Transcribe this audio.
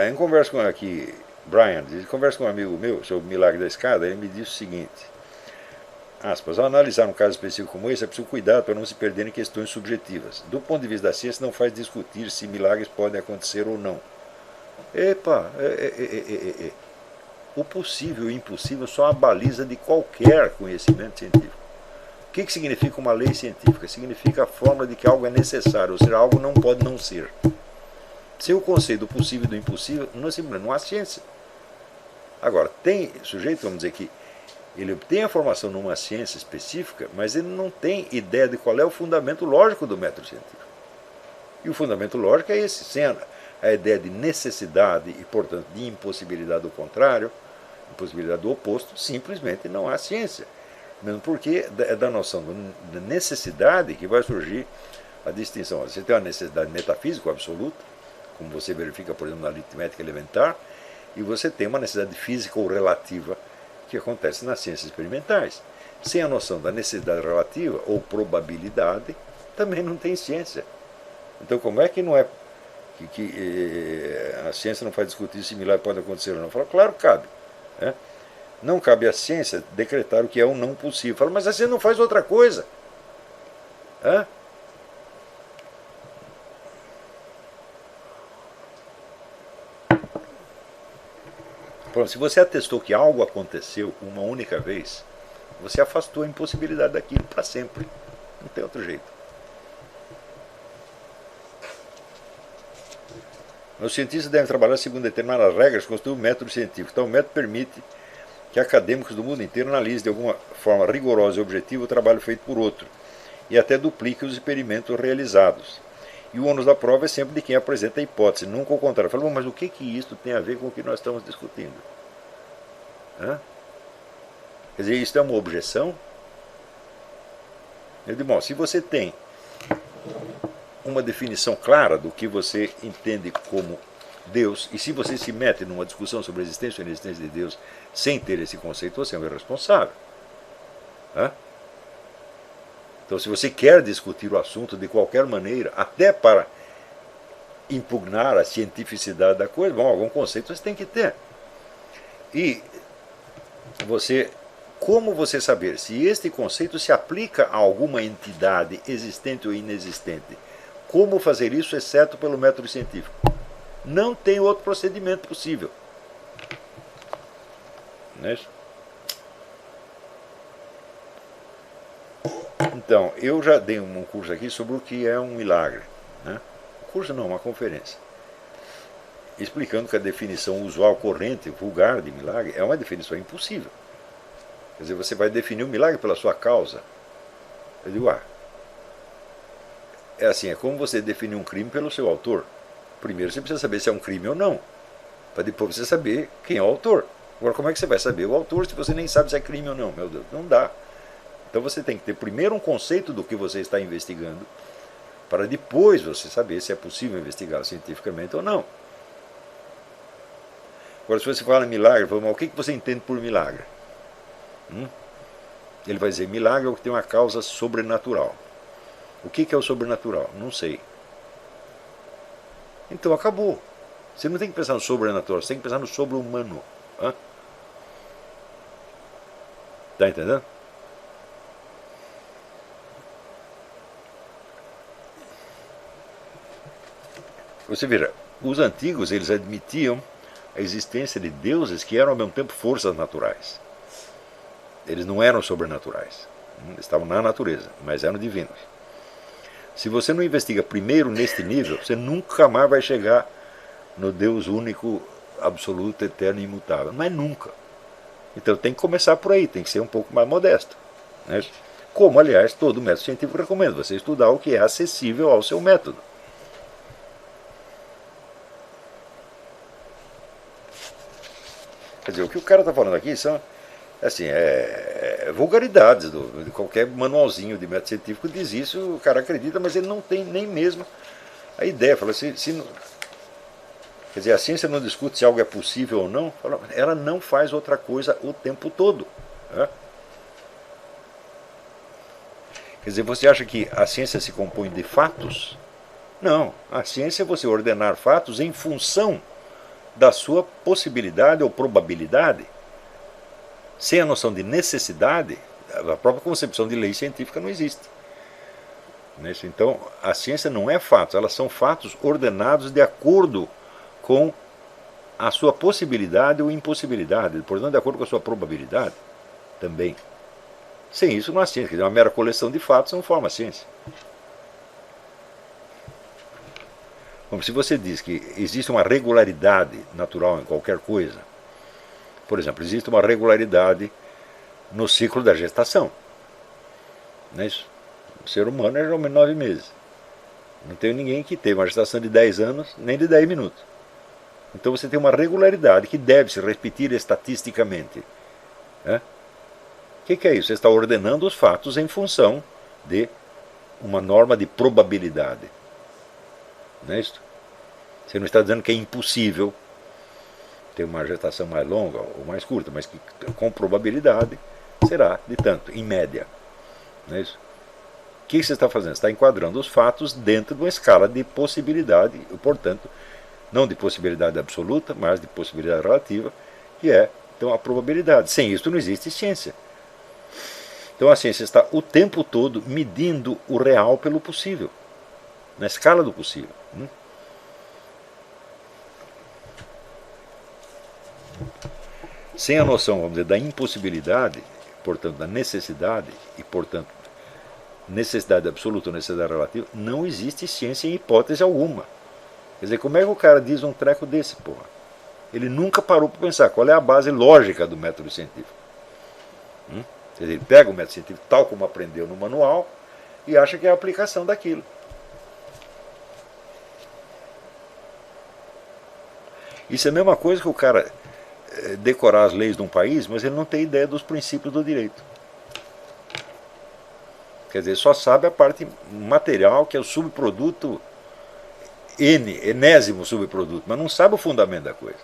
Em conversa com aqui, Brian, conversa com um amigo meu sobre o milagre da escada, ele me disse o seguinte, aspas, ao analisar um caso específico como esse, é preciso cuidado para não se perder em questões subjetivas. Do ponto de vista da ciência, não faz discutir se milagres podem acontecer ou não. Epa, o possível e o impossível são a baliza de qualquer conhecimento científico. O que significa uma lei científica? Significa a fórmula de que algo é necessário, ou seja, algo não pode não ser. Sem o conceito do possível e do impossível, não há ciência. Agora, tem sujeito, vamos dizer que ele obtém a formação numa ciência específica, mas ele não tem ideia de qual é o fundamento lógico do método científico. E o fundamento lógico é esse, sem a ideia de necessidade e, portanto, de impossibilidade do contrário, impossibilidade do oposto, simplesmente não há ciência. Mesmo porque é da noção da necessidade que vai surgir a distinção. Você tem uma necessidade metafísica absoluta, como você verifica, por exemplo, na aritmética elementar, e você tem uma necessidade física ou relativa que acontece nas ciências experimentais. Sem a noção da necessidade relativa ou probabilidade, também não tem ciência. Então, como é que não é que a ciência não faz discutir se milagre pode acontecer ou não? Fala, claro, cabe. Né? Não cabe à ciência decretar o que é ou não possível. Fala, mas a ciência não faz outra coisa. Hã? Pronto, se você atestou que algo aconteceu uma única vez, você afastou a impossibilidade daquilo para sempre. Não tem outro jeito. Os cientistas devem trabalhar segundo determinadas regras, constituir um método científico. Então, o método permite que acadêmicos do mundo inteiro analisem de alguma forma rigorosa e objetiva o trabalho feito por outro, e até dupliquem os experimentos realizados. E o ônus da prova é sempre de quem apresenta a hipótese, nunca o contrário. Fala, mas o que isso tem a ver com o que nós estamos discutindo? Hã? Quer dizer, isso é uma objeção? Eu digo, bom, se você tem uma definição clara do que você entende como Deus, e se você se mete numa discussão sobre a existência ou inexistência de Deus sem ter esse conceito, você é um irresponsável. Hã? Então, se você quer discutir o assunto de qualquer maneira, até para impugnar a cientificidade da coisa, bom, algum conceito você tem que ter. E como você saber se este conceito se aplica a alguma entidade existente ou inexistente? Como fazer isso, exceto pelo método científico? Não tem outro procedimento possível. Não é isso? Então, eu já dei um curso aqui sobre o que é um milagre. Né? Um curso não, uma conferência. Explicando que a definição usual, corrente, vulgar de milagre é uma definição impossível. Quer dizer, você vai definir o milagre pela sua causa. Eu digo, é assim, é como você definir um crime pelo seu autor. Primeiro você precisa saber se é um crime ou não, para depois você saber quem é o autor. Agora, como é que você vai saber o autor se você nem sabe se é crime ou não? Meu Deus, não dá. Então você tem que ter primeiro um conceito do que você está investigando, para depois você saber se é possível investigar cientificamente ou não. Agora, se você fala em milagre, mas o que você entende por milagre? Ele vai dizer, milagre é o que tem uma causa sobrenatural. O que é o sobrenatural? Não sei. Então acabou. Você não tem que pensar no sobrenatural, você tem que pensar no sobre-humano. Está entendendo? Você veja, os antigos eles admitiam a existência de deuses que eram ao mesmo tempo forças naturais. Eles não eram sobrenaturais. Eles estavam na natureza, mas eram divinos. Se você não investiga primeiro neste nível, você nunca mais vai chegar no Deus único, absoluto, eterno e imutável. Mas nunca. Então tem que começar por aí, tem que ser um pouco mais modesto. Né? Como, aliás, todo método científico recomenda, você estudar o que é acessível ao seu método. Quer dizer, o que o cara está falando aqui são assim, vulgaridades de qualquer manualzinho de método científico diz isso, o cara acredita, mas ele não tem nem mesmo a ideia. Fala, quer dizer, a ciência não discute se algo é possível ou não, ela não faz outra coisa o tempo todo. Né? Quer dizer, você acha que a ciência se compõe de fatos? Não, a ciência é você ordenar fatos em função da sua possibilidade ou probabilidade. Sem a noção de necessidade, a própria concepção de lei científica não existe. Então, a ciência não é fatos, elas são fatos ordenados de acordo com a sua possibilidade ou impossibilidade, portanto, de acordo com a sua probabilidade também. Sem isso, não há ciência. Quer dizer, uma mera coleção de fatos não forma ciência. Como se você diz que existe uma regularidade natural em qualquer coisa. Por exemplo, existe uma regularidade no ciclo da gestação. Não é isso? O ser humano é geralmente 9 meses. Não tem ninguém que tenha uma gestação de 10 anos, nem de 10 minutos. Então você tem uma regularidade que deve se repetir estatisticamente. O que é isso? Você está ordenando os fatos em função de uma norma de probabilidade. Não é isso? Você não está dizendo que é impossível ter uma gestação mais longa ou mais curta, mas que com probabilidade será de tanto, em média. Não é isso? O que você está fazendo? Você está enquadrando os fatos dentro de uma escala de possibilidade, e, portanto, não de possibilidade absoluta, mas de possibilidade relativa, que é então a probabilidade. Sem isso não existe ciência. Então a ciência está o tempo todo medindo o real pelo possível, na escala do possível. Sem a noção, vamos dizer, da impossibilidade, portanto, da necessidade, e, portanto, necessidade absoluta ou necessidade relativa, não existe ciência em hipótese alguma. Quer dizer, como é que o cara diz um treco desse, porra? Ele nunca parou para pensar qual é a base lógica do método científico. Quer dizer, ele pega o método científico tal como aprendeu no manual e acha que é a aplicação daquilo. Isso é a mesma coisa que o cara decorar as leis de um país, mas ele não tem ideia dos princípios do direito. Quer dizer, só sabe a parte material, que é o subproduto enésimo subproduto, mas não sabe o fundamento da coisa.